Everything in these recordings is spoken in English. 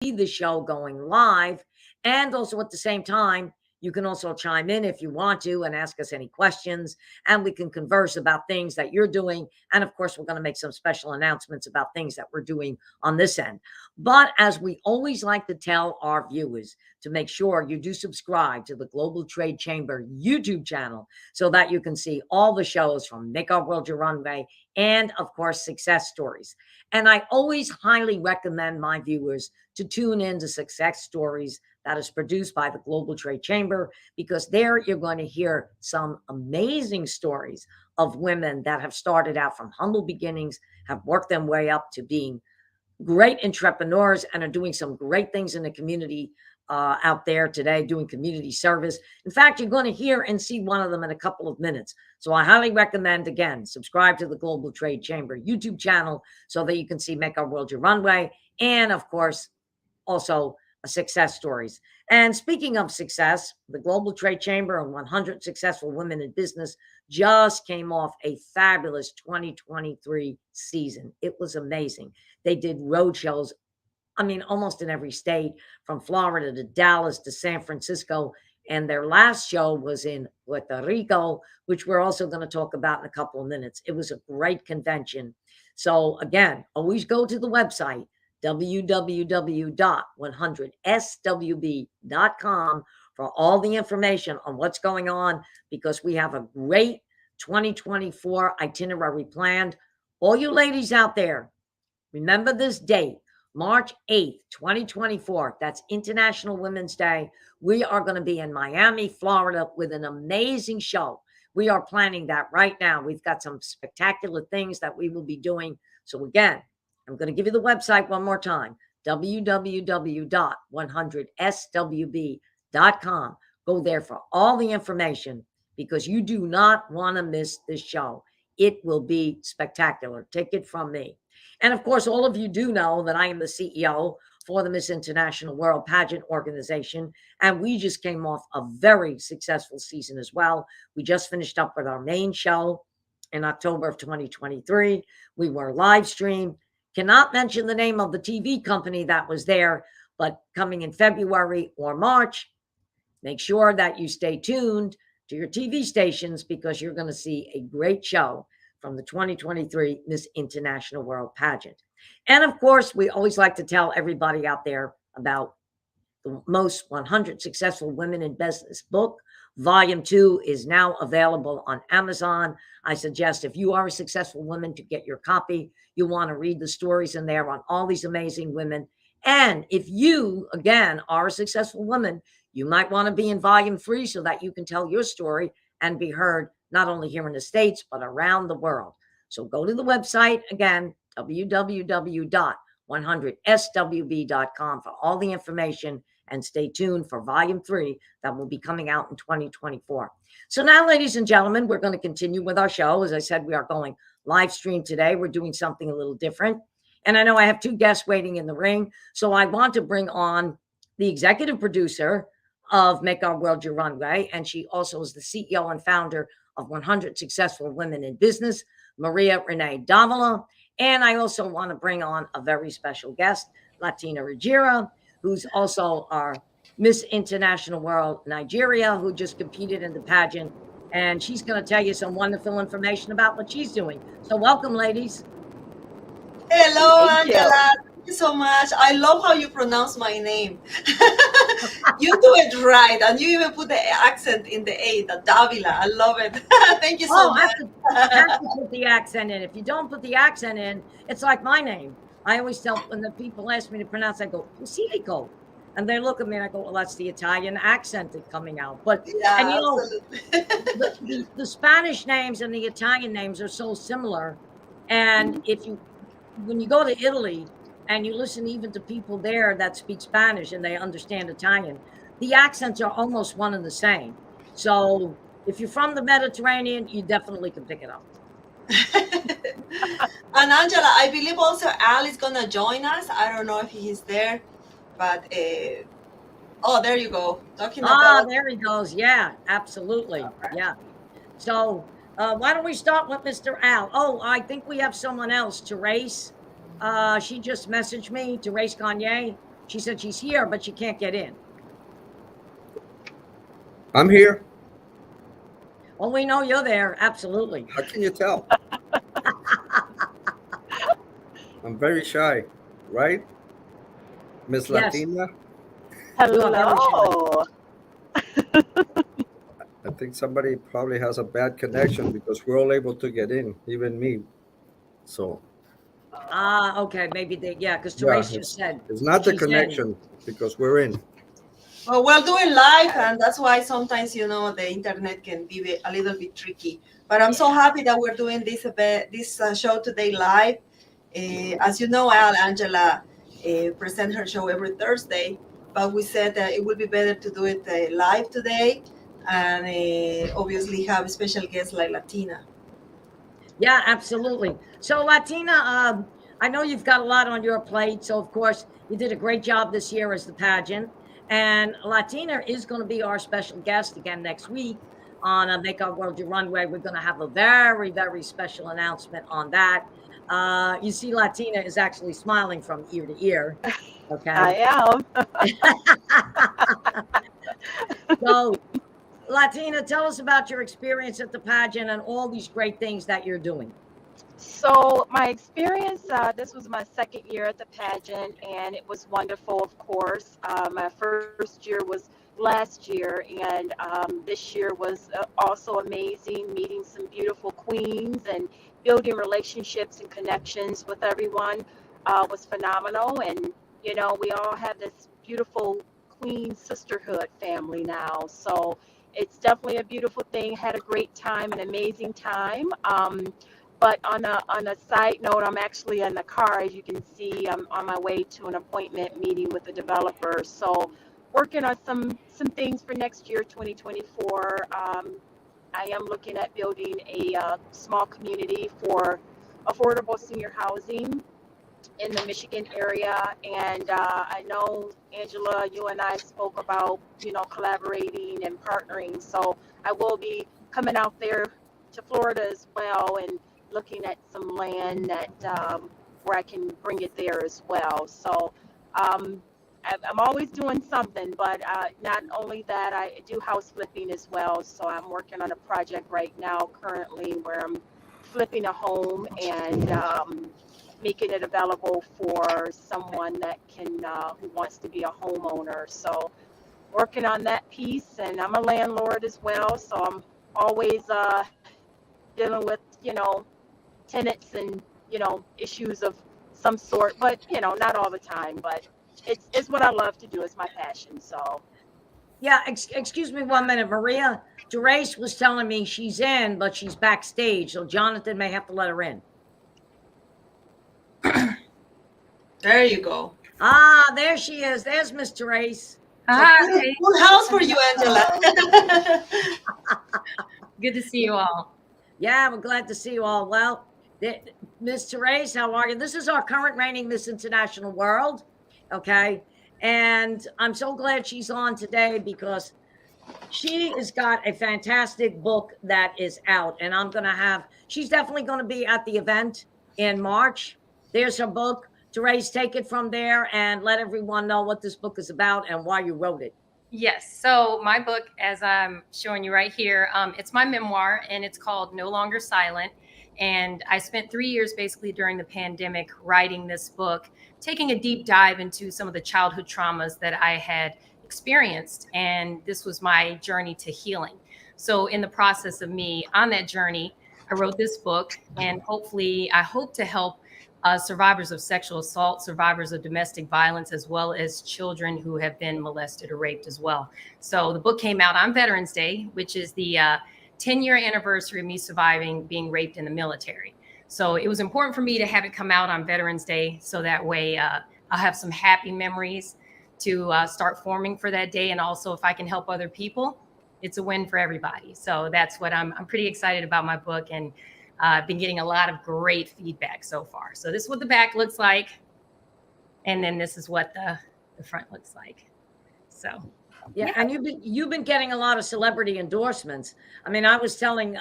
the show going live. And also at the same time, you can also chime in if you want to and ask us any questions, and we can converse about things that you're doing. And of course, we're going to make some special announcements about things that we're doing on this end. But as we always like to tell our viewers, to make sure you do subscribe to the Global Trade Chamber YouTube channel so that you can see all the shows from Make Our World Your Runway and, of course, success stories. And I always highly recommend my viewers to tune in to Success Stories that is produced by the Global Trade Chamber, because there you're going to hear some amazing stories of women that have started out from humble beginnings, have worked their way up to being great entrepreneurs, and are doing some great things in the community out there today, doing community service. In fact, you're going to hear and see one of them in a couple of minutes. So I highly recommend, again, subscribe to the Global Trade Chamber YouTube channel so that you can see Make Our World Your Runway, and of course, also success stories. And speaking of success, the Global Trade Chamber and 100 Successful Women in Business just came off a fabulous 2023 season. It was amazing. They did road shows, I mean, almost in every state, from Florida to Dallas to San Francisco. And their last show was in Puerto Rico, which we're also going to talk about in a couple of minutes. It was a great convention. So again, always go to the website, www.100swb.com, for all the information on what's going on, because we have a great 2024 itinerary planned. All you ladies out there, remember this date, March 8th, 2024. That's International Women's Day. We are going to be in Miami, Florida, with an amazing show. We are planning that right now. We've got some spectacular things that we will be doing. So again, I'm going to give you the website one more time, www.100swb.com. Go there for all the information, because you do not want to miss this show. It will be spectacular. Take it from me. And of course, all of you do know that I am the CEO for the Miss International World Pageant organization. And we just came off a very successful season as well. We just finished up with our main show in October of 2023. We were live streamed. Cannot mention the name of the TV company that was there, but coming in February or March, make sure that you stay tuned to your TV stations, because you're going to see a great show from the 2023 Miss International World Pageant. And of course, we always like to tell everybody out there about the Most 100 Successful Women in Business book. Volume 2 is now available on Amazon. I suggest, if you are a successful woman, to get your copy. You want to read the stories in there on all these amazing women. And if you, again, are a successful woman, you might want to be in Volume 3 so that you can tell your story and be heard not only here in the States, but around the world. So go to the website, again, www.100swb.com, for all the information, and stay tuned for Volume 3 that will be coming out in 2024. So now, ladies and gentlemen, we're going to continue with our show. As I said, we are going live stream today. We're doing something a little different. And I know I have two guests waiting in the ring. So I want to bring on the executive producer of Make Our World Your Runway, and she also is the CEO and founder of 100 Successful Women in Business, Maria Renee Davila. And I also want to bring on a very special guest, Latina Ruggiero, who's also our Miss International World Nigeria, who just competed in the pageant. And she's going to tell you some wonderful information about what she's doing. So welcome, ladies. Hello, Angela. Thank you so much. I love how you pronounce my name. You do it right, and you even put the accent in the A, the Davila. I love it. Thank you so much. I have to put the accent in. If you don't put the accent in, it's like my name. I always tell, when the people ask me to pronounce, I go, Posillico. And they look at me and I go, well, that's the Italian accent that's coming out. But, Yeah, and you know, absolutely. the Spanish names and the Italian names are so similar. And when you go to Italy and you listen even to people there that speak Spanish and they understand Italian, the accents are almost one and the same. So if you're from the Mediterranean, you definitely can pick it up. And Angela, I believe also Al is gonna join us. I don't know if he's there, but oh, there you go. Talking about. There he goes. Yeah, absolutely. Yeah. So why don't we start with Mr. Al? Oh, I think we have someone else, Therese. She just messaged me, Therese Gagne. She said she's here, but she can't get in. I'm here. Well, we know you're there. Absolutely. How can you tell? I'm very shy, right? Miss Yes. Latina? You are very shy. Hello. I think somebody probably has a bad connection because we're all able to get in, even me. So, Ah, okay. Maybe they, yeah, because yeah, Therese just said it's not the she's in. connection because we're in. Well, we're doing live, and that's why sometimes, you know, the internet can be a little bit tricky. But I'm so happy that we're doing this show today live. As you know, Angela presents her show every Thursday, but we said that it would be better to do it live today, and obviously have a special guest like Latina. Yeah, absolutely. So, Latina, I know you've got a lot on your plate. So, of course, you did a great job this year as the pageant. And Latina is going to be our special guest again next week on Make Our World Your Runway. We're going to have a very, very special announcement on that. You see, Latina is actually smiling from ear to ear. Okay. I am. So, Latina, tell us about your experience at the pageant and all these great things that you're doing. So my experience, this was my second year at the pageant, and it was wonderful, of course. My first year was last year, and this year was also amazing, meeting some beautiful queens and building relationships and connections with everyone was phenomenal. And, you know, we all have this beautiful queen sisterhood family now. So it's definitely a beautiful thing. Had a great time, an amazing time. But on a side note, I'm actually in the car. As you can see, I'm on my way to an appointment meeting with the developer. So working on some things for next year, 2024. I am looking at building a small community for affordable senior housing in the Michigan area. And I know, Angela, you and I spoke about, you know, collaborating and partnering. So I will be coming out there to Florida as well and looking at some land that where I can bring it there as well. So I'm always doing something, but not only that, I do house flipping as well. So I'm working on a project right now currently where I'm flipping a home and making it available for someone that can who wants to be a homeowner. So working on that piece, and I'm a landlord as well, so I'm always dealing with, you know, tenants and, you know, issues of some sort, but, you know, not all the time. But it's what I love to do. It's my passion. So Yeah, excuse me 1 minute. Maria Therese was telling me she's in, but she's backstage. So Jonathan may have to let her in. There you go. Ah, there she is. There's Miss Therese. Hi. Full house for you, Angela. Good to see you all. Yeah, we're glad to see you all. Well, Miss Therese, how are you? This is our current reigning Miss International World. Okay. And I'm so glad she's on today because she has got a fantastic book that is out. And she's definitely going to be at the event in March. There's her book. Therese, take it from there and let everyone know what this book is about and why you wrote it. Yes. So my book, as I'm showing you right here, it's my memoir, and it's called No Longer Silent. And I spent 3 years basically during the pandemic writing this book, taking a deep dive into some of the childhood traumas that I had experienced. And this was my journey to healing. So in the process of me on that journey, I wrote this book, and hopefully I hope to help survivors of sexual assault, survivors of domestic violence, as well as children who have been molested or raped as well. So the book came out on Veterans Day, which is the 10-year anniversary of me surviving being raped in the military. So it was important for me to have it come out on Veterans Day, so that way I'll have some happy memories to start forming for that day. And also, if I can help other people, it's a win for everybody. So that's what I'm pretty excited about my book, and I've been getting a lot of great feedback so far. So this is what the back looks like. And then this is what the front looks like. So, yeah. And you've been getting a lot of celebrity endorsements. I mean, I was telling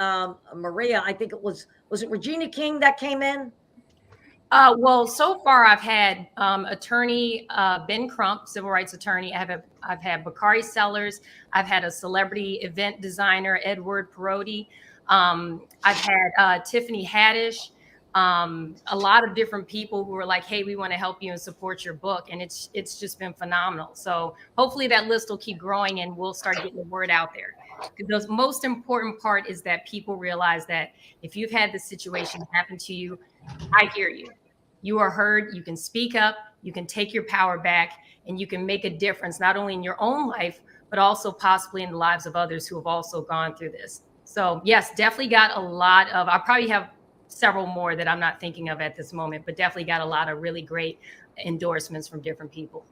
Maria, I think it was it Regina King that came in? Well, so far I've had attorney Ben Crump, civil rights attorney. I've had Bakari Sellers. I've had a celebrity event designer, Edward Perotti. I've had Tiffany Haddish. A lot of different people who are like, "Hey, we want to help you and support your book," and it's just been phenomenal. So hopefully that list will keep growing, and we'll start getting the word out there. The most important part is that people realize that if you've had this situation happen to you, I hear you. You are heard. You can speak up. You can take your power back, and you can make a difference not only in your own life, but also possibly in the lives of others who have also gone through this. So, yes, definitely got a lot of, I probably have several more that I'm not thinking of at this moment, but definitely got a lot of really great endorsements from different people.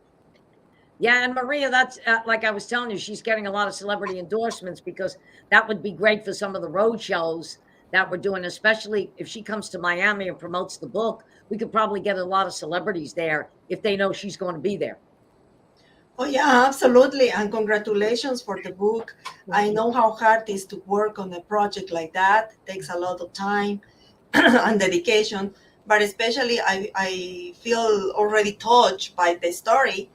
Yeah, and Maria, that's like I was telling you, she's getting a lot of celebrity endorsements because that would be great for some of the road shows that we're doing, especially if she comes to Miami and promotes the book. We could probably get a lot of celebrities there if they know she's going to be there. Oh yeah, absolutely. And congratulations for the book. I know how hard it is to work on a project like that. It takes a lot of time and dedication. But especially I feel already touched by the story,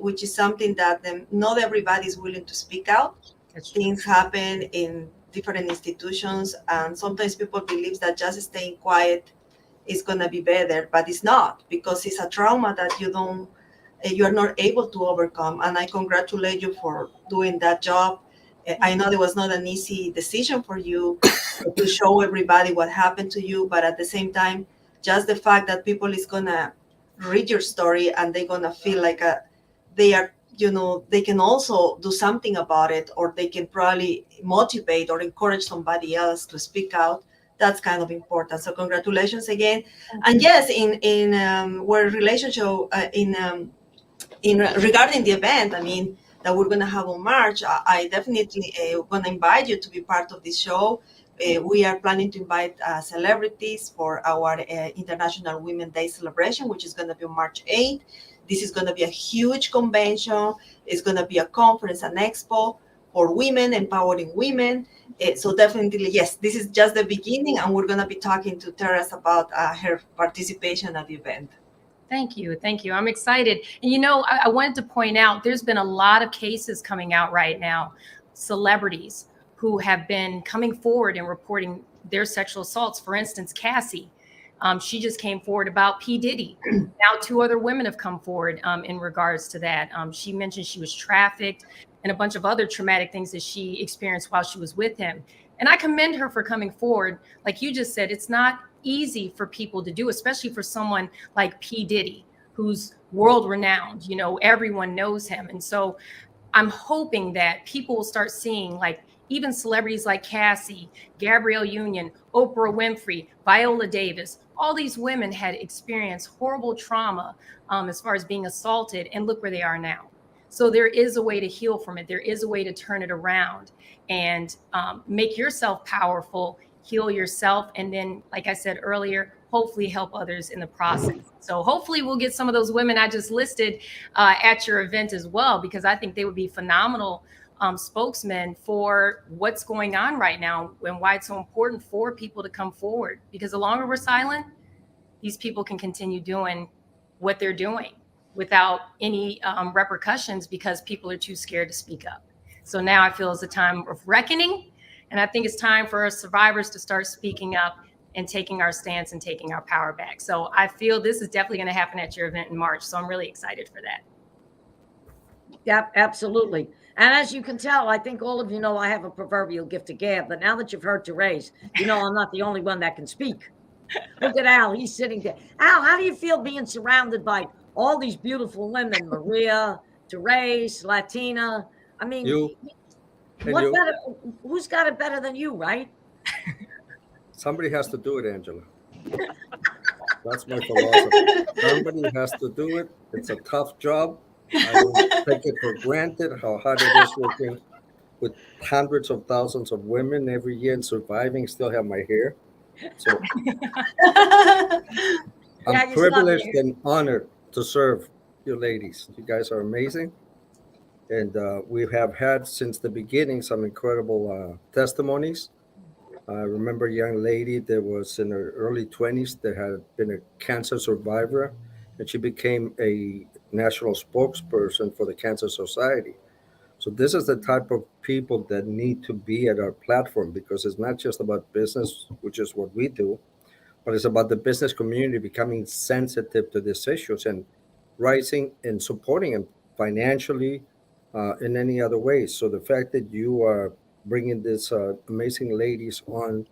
which is something that not everybody is willing to speak out. Things happen in different institutions, and sometimes people believe that just staying quiet is going to be better, but it's not, because it's a trauma that you are not able to overcome. And I congratulate you for doing that job. I know it was not an easy decision for you to show everybody what happened to you, but at the same time, just the fact that people is gonna read your story and they're gonna feel like they are, they can also do something about it, or they can probably motivate or encourage somebody else to speak out. That's kind of important. So congratulations again. And yes, in where relationship in regarding the event, I mean, that we're going to have on March, I definitely going to invite you to be part of this show. We are planning to invite celebrities for our International Women's Day celebration, which is going to be on March 8th. This is going to be a huge convention. It's going to be a conference, an expo for women, empowering women. So definitely, yes, this is just the beginning, and we're going to be talking to Terrace about her participation at the event. Thank you. Thank you. I'm excited. And I wanted to point out there's been a lot of cases coming out right now, celebrities who have been coming forward and reporting their sexual assaults. For instance, Cassie, she just came forward about P. Diddy. Now 2 other women have come forward in regards to that. She mentioned she was trafficked and a bunch of other traumatic things that she experienced while she was with him. And I commend her for coming forward. Like you just said, it's not easy for people to do, especially for someone like P. Diddy, who's world renowned. Everyone knows him. And so I'm hoping that people will start seeing, like, even celebrities like Cassie, Gabrielle Union, Oprah Winfrey, Viola Davis, all these women had experienced horrible trauma as far as being assaulted, and look where they are now. So there is a way to heal from it. There is a way to turn it around and make yourself powerful, heal yourself, and then, like I said earlier, hopefully help others in the process. So hopefully we'll get some of those women I just listed at your event as well, because I think they would be phenomenal spokesmen for what's going on right now and why it's so important for people to come forward. Because the longer we're silent, these people can continue doing what they're doing without any repercussions, because people are too scared to speak up. So now I feel it's a time of reckoning. And I think it's time for us survivors to start speaking up and taking our stance and taking our power back. So I feel this is definitely going to happen at your event in March. So I'm really excited for that. Yeah, absolutely. And as you can tell, I think all of you know I have a proverbial gift of gab. But now that you've heard Therese, I'm not the only one that can speak. Look at Al. He's sitting there. Al, how do you feel being surrounded by all these beautiful women? Maria, Therese, Latina. I mean, You and what you. better? Who's got it better than you, right? Somebody has to do it, Angela. That's my philosophy. Somebody has to do it. It's a tough job. I don't take it for granted how hard it is working with hundreds of thousands of women every year and surviving, still have my hair. So I'm You still have privileged your- and honored to serve you ladies. You guys are amazing. And we have had since the beginning some incredible testimonies. I remember a young lady that was in her early 20s that had been a cancer survivor, and she became a national spokesperson for the Cancer Society. So this is the type of people that need to be at our platform because it's not just about business, which is what we do, but it's about the business community becoming sensitive to these issues and rising and supporting them financially, in any other ways. So the fact that you are bringing these amazing ladies on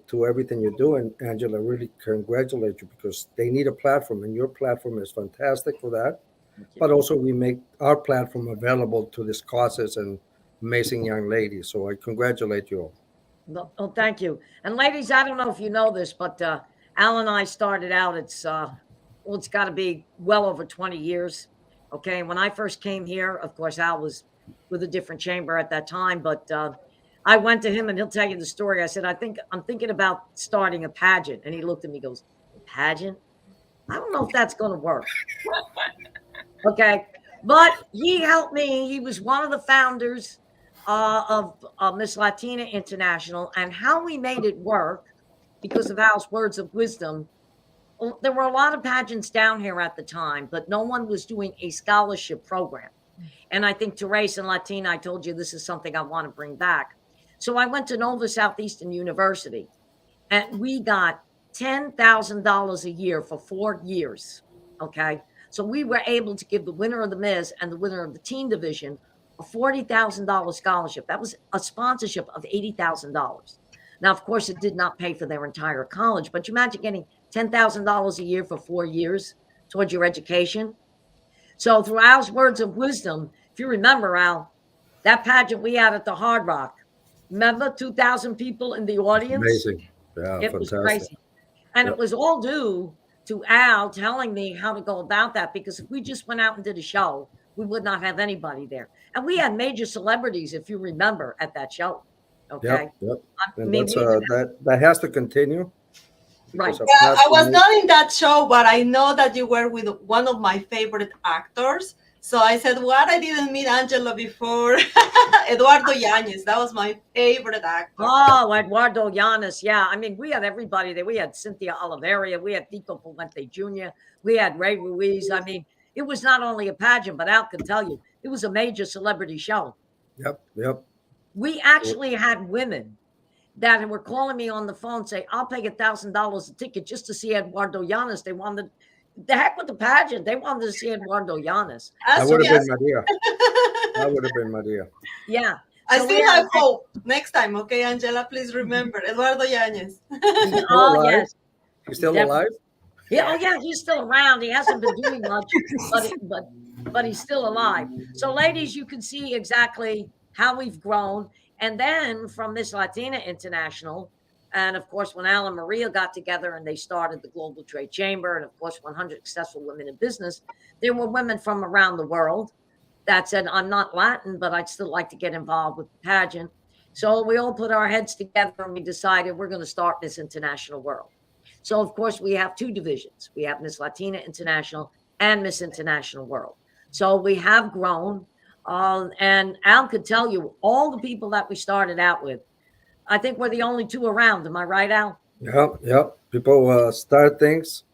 to everything you're doing, Angela, really congratulate you because they need a platform, and your platform is fantastic for that. Thank you. But also, we make our platform available to these causes and amazing young ladies. So I congratulate you all. No, oh, thank you. And ladies, I don't know if you know this, but Al and I started out. Well, it's got to be well over 20 years. Okay, when I first came here, of course, Al was with a different chamber at that time, but I went to him and he'll tell you the story. I said, I'm thinking about starting a pageant, and he looked at me, goes, "A pageant? I don't know if that's going to work." Okay. But he helped me. He was one of the founders of Miss Latina International, and how we made it work because of Al's words of wisdom. Well, there were a lot of pageants down here at the time, but no one was doing a scholarship program. And I think Therese and Latina, I told you this is something I want to bring back. So I went to Nova Southeastern University, and we got $10,000 a year for 4 years. Okay. So we were able to give the winner of the Miss and the winner of the teen division a $40,000 scholarship. That was a sponsorship of $80,000. Now, of course, it did not pay for their entire college, but you imagine getting $10,000 a year for 4 years towards your education. So through Al's words of wisdom, if you remember, Al, that pageant we had at the Hard Rock, remember 2,000 people in the audience? Amazing. Yeah, It was fantastic. crazy. And Yep. it was all due to Al telling me how to go about that, because if we just went out and did a show, we would not have anybody there. And we had major celebrities, if you remember, at that show. Okay. Yep. Yep. I And mean, that's we, that has to continue right. because our Yeah, I platform was is- not in that show, but I know that you were with one of my favorite actors. So I said, what? I didn't meet Angela before. Eduardo Yanez. That was my favorite actor. Oh, Eduardo Llanes. Yeah. I mean, we had everybody there. We had Cynthia Oliveria. We had Tico Puente Jr. We had Ray Ruiz. I mean, it was not only a pageant, but Al can tell you, it was a major celebrity show. Yep. Yep. We actually had women that were calling me on the phone say, I'll pay $1,000 a ticket just to see Eduardo Llanes. They wanted the heck with the pageant. They wanted to see Eduardo Llanes. That As would have yes, been Maria. That would have been Maria. Yeah. I So we still had- have hope. Next time, okay, Angela, please remember Eduardo Yanez. Oh, alive? yes. He's still Definitely. alive? Yeah, oh yeah, he's still around. He hasn't been doing much, but he's still alive. So, ladies, you can see exactly how we've grown. And then from Miss Latina International, and of course, when Al and Maria got together and they started the Global Trade Chamber, and of course, 100 Successful Women in Business, there were women from around the world that said, I'm not Latin, but I'd still like to get involved with the pageant. So we all put our heads together and we decided we're going to start Miss International World. So, of course, we have two divisions. We have Miss Latina International and Miss International World. So we have grown. And Al could tell you all the people that we started out with. I think we're the only two around. Am I right, Al? Yep. Yep. People start things,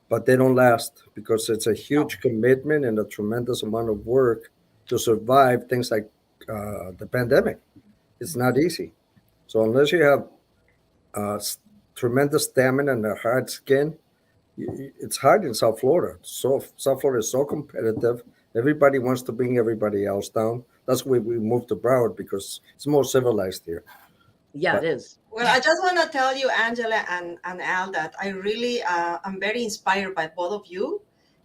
but they don't last because it's a huge commitment and a tremendous amount of work to survive things like the pandemic. It's not easy. So unless you have tremendous stamina and a hard skin, it's hard in South Florida. So South Florida is so competitive. Everybody wants to bring everybody else down. That's why we moved to Broward because it's more civilized here. Yeah, it is. Well, I just want to tell you, Angela and Al, that I really am very inspired by both of you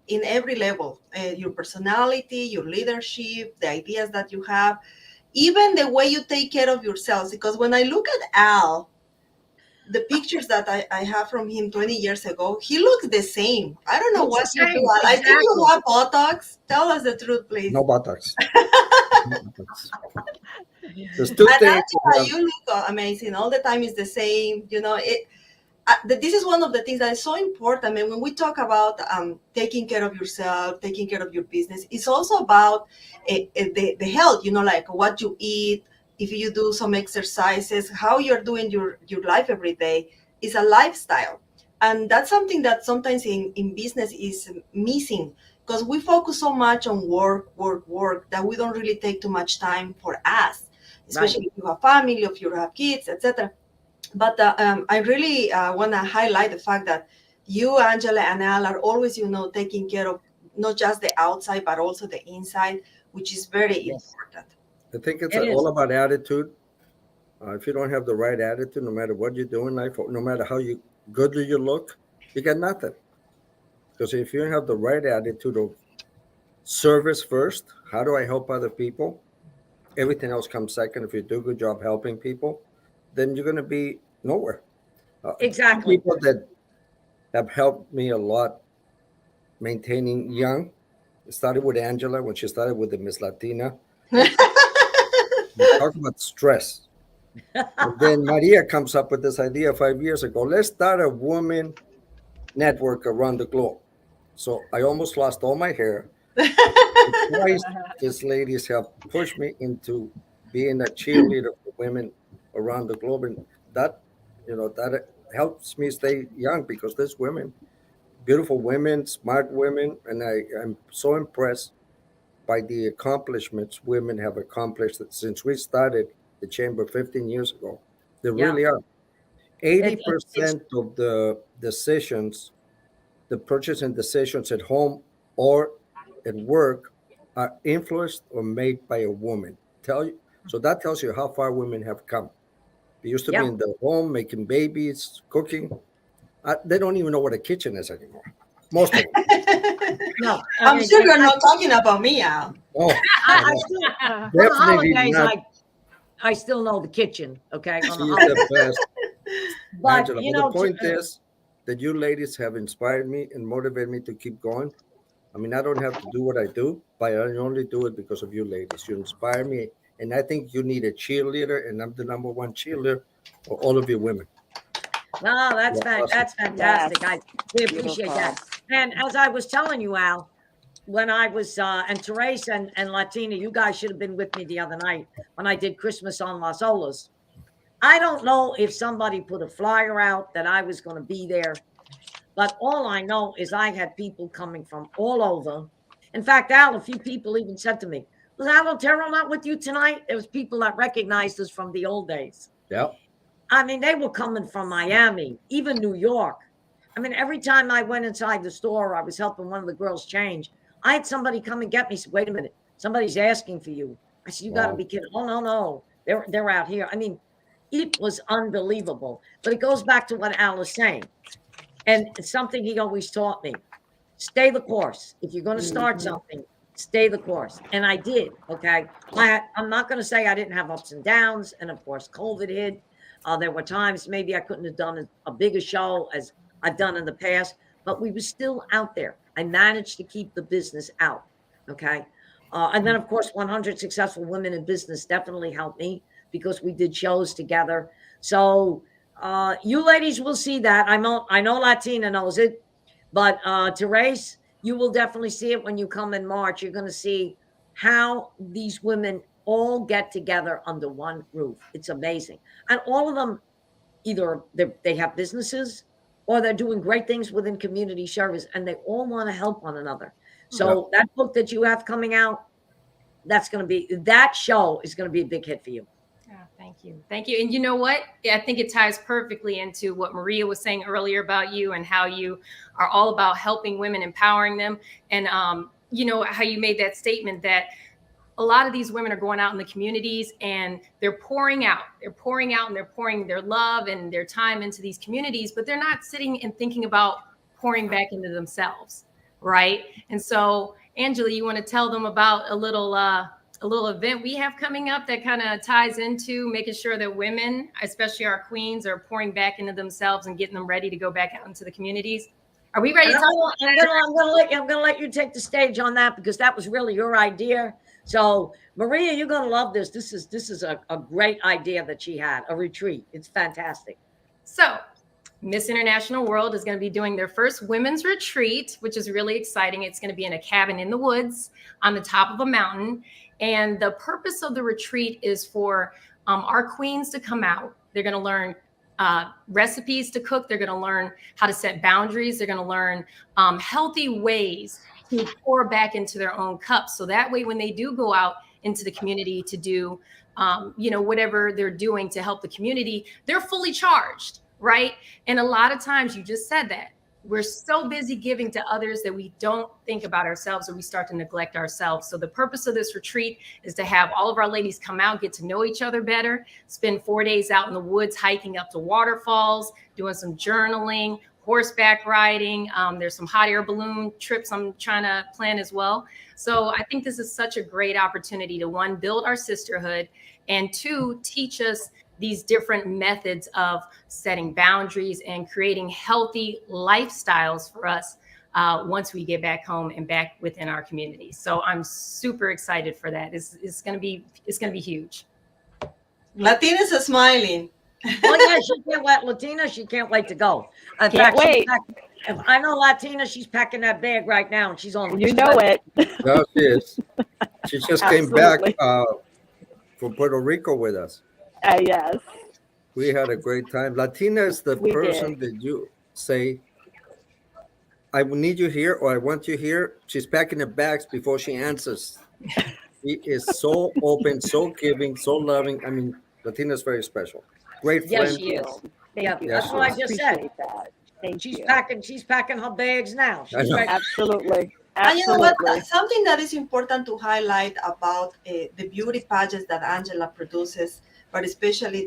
in every level. Your personality, your leadership, the ideas that you have, even the way you take care of yourselves. Because when I look at Al, the pictures that I have from him 20 years ago, he looks the same. I don't know Looks what the you same, do. I think you exactly. have Botox. Tell us the truth, please. No buttocks. No buttocks. There's two And things. Angela, you look amazing. All the time is the same. You know, this is one of the things that is so important. I mean, when we talk about taking care of yourself, taking care of your business, it's also about the health, you know, like what you eat, if you do some exercises, how you're doing your life every day is a lifestyle. And that's something that sometimes in business is missing, because we focus so much on work that we don't really take too much time for us, especially if you have family, if you have kids, etc. But I really want to highlight the fact that you, Angela, and Al are always, taking care of not just the outside, but also the inside, which is very Yes. important. I think it's It is. all about attitude. If you don't have the right attitude, no matter what you do in life, no matter how good you look, you got nothing. Because if you don't have the right attitude of service first, how do I help other people? Everything else comes second. If you do a good job helping people, then you're going to be nowhere. Two Exactly. people that have helped me a lot maintaining young. It started with Angela when she started with the Miss Latina. We talk about stress. And then Maria comes up with this idea 5 years ago. Let's start a woman network around the globe. So I almost lost all my hair. Twice these ladies have pushed me into being a cheerleader for women around the globe. And that helps me stay young, because there's women, beautiful women, smart women. And I'm so impressed by the accomplishments women have accomplished since we started the chamber 15 years ago. They Yeah. really are. It's 80% of the decisions, the purchasing decisions at home or at work, are influenced or made by a woman. So that tells you how far women have come. They used to be yeah. in the home making babies, cooking. They don't even know what a kitchen is anymore. Most of them. No, I I'm mean, sure you're not talking about me, Al. Oh, I still Uh, on the definitely holidays, not. I still know the kitchen. Okay, on the She's holidays, the best, but Angela. But the point is that you ladies have inspired me and motivated me to keep going. I mean, I don't have to do what I do, but I only do it because of you ladies. You inspire me, and I think you need a cheerleader, and I'm the number one cheerleader for all of you women. no, You're awesome. that's fantastic. yes, We appreciate beautiful. that. And as I was telling you, Al, when I was and Therese and Latina, you guys should have been with me the other night when I did Christmas on Las Olas. I don't know if somebody put a flyer out that I was going to be there, but all I know is I had people coming from all over. In fact, Al, a few people even said to me, "Was Al Otero not with you tonight?" There was people that recognized us from the old days. Yeah. I mean, they were coming from Miami, even New York. I mean, every time I went inside the store, I was helping one of the girls change. I had somebody come and get me. Said, "Wait a minute, somebody's asking for you." I said, "You got to Wow. be kidding!" "Oh no, no, they're out here." I mean, it was unbelievable. But it goes back to what Al is saying, and it's something he always taught me: stay the course. If you're going to start Mhm. something, stay the course. And I did. Okay, I'm not going to say I didn't have ups and downs, and of course, COVID hit. There were times maybe I couldn't have done a bigger show as I've done in the past, but we were still out there. I managed to keep the business out. Okay. And then, of course, 100 Successful Women in Business definitely helped me because we did shows together. So you ladies will see that. I know Latina knows it, but Therese, you will definitely see it when you come in March. You're going to see how these women all get together under one roof. It's amazing. And all of them, either they have businesses or they're doing great things within community service, and they all want to help one another. Yeah. So that book that you have coming out, that show is going to be a big hit for you. Oh, thank you. Thank you. And you know what? I think it ties perfectly into what Maria was saying earlier about you and how you are all about helping women, empowering them. And, how you made that statement that a lot of these women are going out in the communities and they're pouring out and they're pouring their love and their time into these communities, but they're not sitting and thinking about pouring back into themselves. Right. And so, Angela, you want to tell them about a little event we have coming up that kind of ties into making sure that women, especially our queens, are pouring back into themselves and getting them ready to go back out into the communities. Are we ready to talk? I'm gonna let you take the stage on that because that was really your idea. So Maria, you're gonna love this. This is a great idea that she had, a retreat. It's fantastic. So Miss International World is going to be doing their first women's retreat, which is really exciting. It's going to be in a cabin in the woods on the top of a mountain. And the purpose of the retreat is for our queens to come out. They're going to learn recipes to cook. They're going to learn how to set boundaries. They're going to learn healthy ways to pour back into their own cups. So that way, when they do go out into the community to do, whatever they're doing to help the community, they're fully charged, right? And a lot of times, you just said that, we're so busy giving to others that we don't think about ourselves, or we start to neglect ourselves. So the purpose of this retreat is to have all of our ladies come out, get to know each other better, spend 4 days out in the woods, hiking up to waterfalls, doing some journaling, horseback riding. There's some hot air balloon trips I'm trying to plan as well. So I think this is such a great opportunity to, one, build our sisterhood, and two, teach us these different methods of setting boundaries and creating healthy lifestyles for us once we get back home and back within our communities. So I'm super excited for that. It's going to be huge. Latina's smiling. Well, yeah, she can't wait. Latina, she can't wait to go. In Can't fact, wait. if I know Latina, she's packing that bag right now, and she's on. You know it. No, she is. She just came back Absolutely. from Puerto Rico with us. Yes. We had a great time. Latina is the We person that you say, I need you here, or I want you here. She's packing the bags before she answers. She is so open, so giving, so loving. I mean, Latina is very special. Great Yes, friend. she is. Thank Yeah, you. that's what I just said. Appreciate that. Thank She's you. packing. She's packing her bags now. I She's know. ready. Absolutely. And you know what? Absolutely. Something that is important to highlight about the beauty pageants that Angela produces, but especially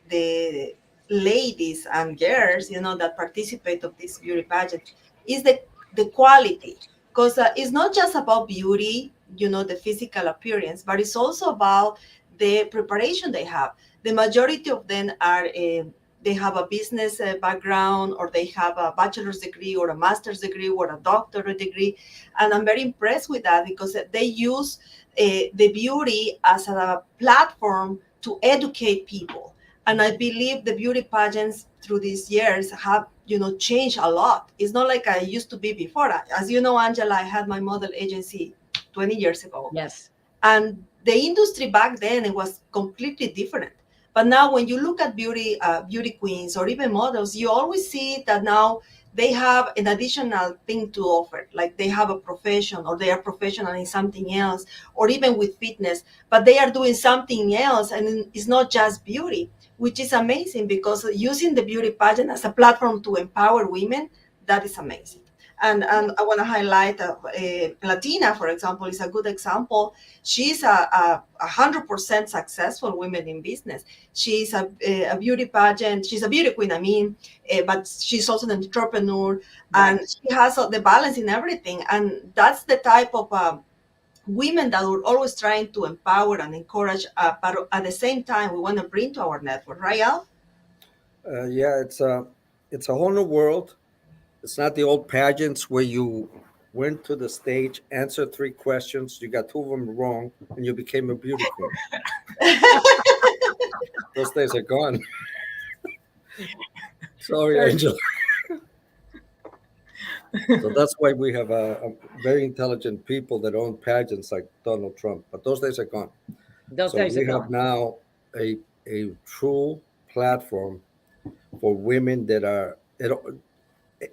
the ladies and girls, that participate of this beauty pageant, is the quality. Because it's not just about beauty, the physical appearance, but it's also about the preparation they have. The majority of them are they have a business background, or they have a bachelor's degree or a master's degree or a doctorate degree. And I'm very impressed with that, because they use the beauty as a platform to educate people. And I believe the beauty pageants through these years have, changed a lot. It's not like I used to be before. As you know, Angela, I had my model agency 20 years ago. Yes. And the industry back then, it was completely different. But now when you look at beauty queens or even models, you always see that now they have an additional thing to offer. Like they have a profession, or they are professional in something else, or even with fitness, but they are doing something else. And it's not just beauty, which is amazing, because using the beauty pageant as a platform to empower women, that is amazing. And I want to highlight Latina, for example, is a good example. She's a 100% successful woman in business. She's a beauty pageant. She's a beauty queen, but she's also an entrepreneur, and she has the balance in everything. And that's the type of women that we're always trying to empower and encourage, but at the same time, we want to bring to our network, right, Al? Yeah, it's a whole new world. It's not the old pageants where you went to the stage, answered 3 questions, you got 2 of them wrong, and you became a beauty queen. Those days are gone. Sorry, Angela. So that's why we have a very intelligent people that own pageants like Donald Trump. But those days are gone. Those So days are we have gone. now a true platform for women that are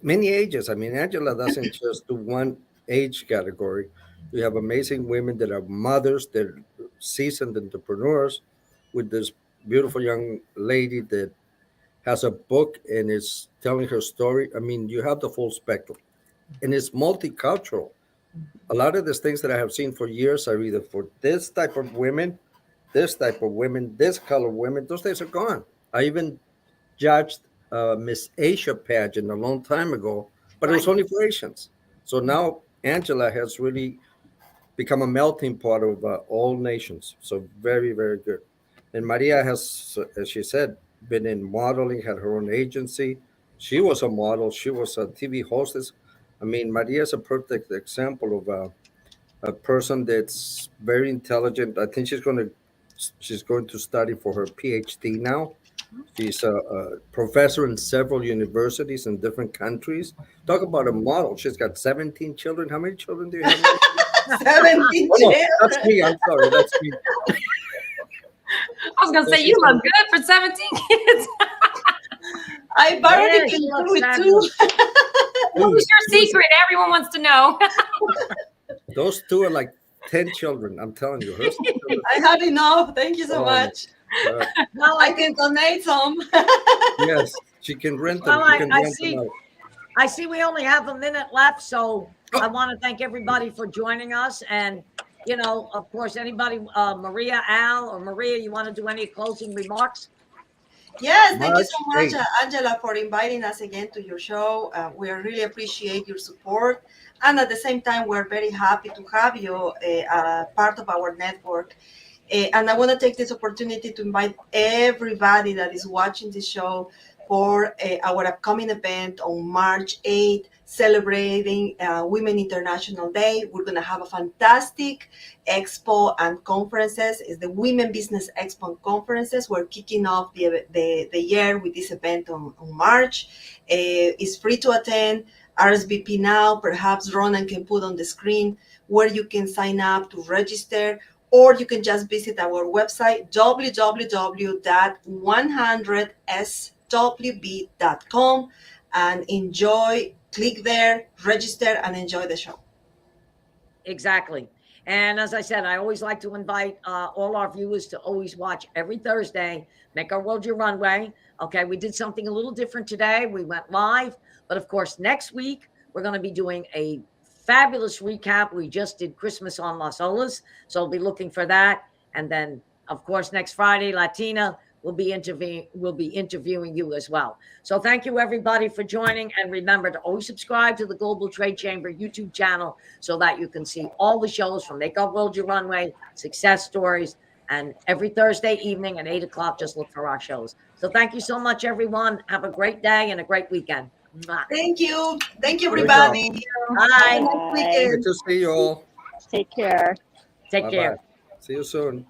many ages. I mean, Angela doesn't just do one age category. We have amazing women that are mothers, that are seasoned entrepreneurs, with this beautiful young lady that has a book and is telling her story. I mean, you have the full spectrum, and it's multicultural. A lot of these things that I have seen for years are either for this type of women, this color women. Those days are gone. I even judged Miss Asia pageant a long time ago, but it was only for Asians. So now Angela has really become a melting pot of all nations. So very, very good. And Maria has, as she said, been in modeling, had her own agency. She was a model. She was a TV hostess. I mean, Maria is a perfect example of a person that's very intelligent. I think she's going to study for her PhD now. She's a professor in several universities in different countries. Talk about a model. She's got 17 children. How many children do you have? 17 Oh, no, children. that's me. I'm sorry. That's me. I was gonna say you look good for 17 kids. I barely Yeah, can she do looks it fabulous. too. What was your secret? Everyone wants to know. Those two are like 10 children. I'm telling you. Her children. I had enough. Thank you so Oh, my much. God. Well, I can donate some. Yes, she can rent them. well, You can I rent them see. out. I see we only have a minute left, so I Oh. want to thank everybody for joining us. And, you know, of course, anybody, Maria, Al, or Maria, you want to do any closing remarks? Yes, thank you March so much, 8th. Angela, for inviting us again to your show. We really appreciate your support. And at the same time, we're very happy to have you part of our network. And I want to take this opportunity to invite everybody that is watching this show for our upcoming event on March 8th, celebrating Women International Day. We're going to have a fantastic expo and conferences. It's the Women Business Expo and Conferences. We're kicking off the year with this event on March. It's free to attend. RSVP now. Perhaps Ronan can put on the screen where you can sign up to register, or you can just visit our website, www.100swb.com, and enjoy, click there, register, and enjoy the show. Exactly. And as I said, I always like to invite all our viewers to always watch every Thursday, Make Our World Your Runway. Okay, we did something a little different today. We went live, but of course, next week, we're going to be doing a fabulous recap. We just did Christmas on Las Olas, so I'll be looking for that. And then, of course, next Friday, Latina will be interviewing you as well. So thank you, everybody, for joining. And remember to always subscribe to the Global Trade Chamber YouTube channel so that you can see all the shows from Make Our World Your Runway, Success Stories, and every Thursday evening at 8 o'clock, just look for our shows. So thank you so much, everyone. Have a great day and a great weekend. Mwah. Thank you. Thank you, Great job. everybody. Bye. Have a nice Good weekend. to see you all. Take care. Take Bye-bye. care. See you soon.